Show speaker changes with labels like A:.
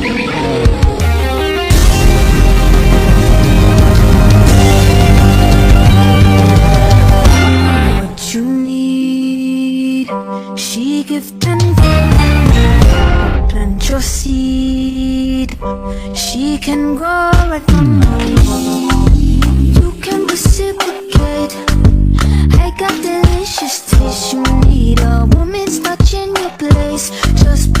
A: What you need, she give tenfold. Plant your seed, she can grow right from home. You can reciprocate. I got delicious taste. You need a woman's touch in your place. Just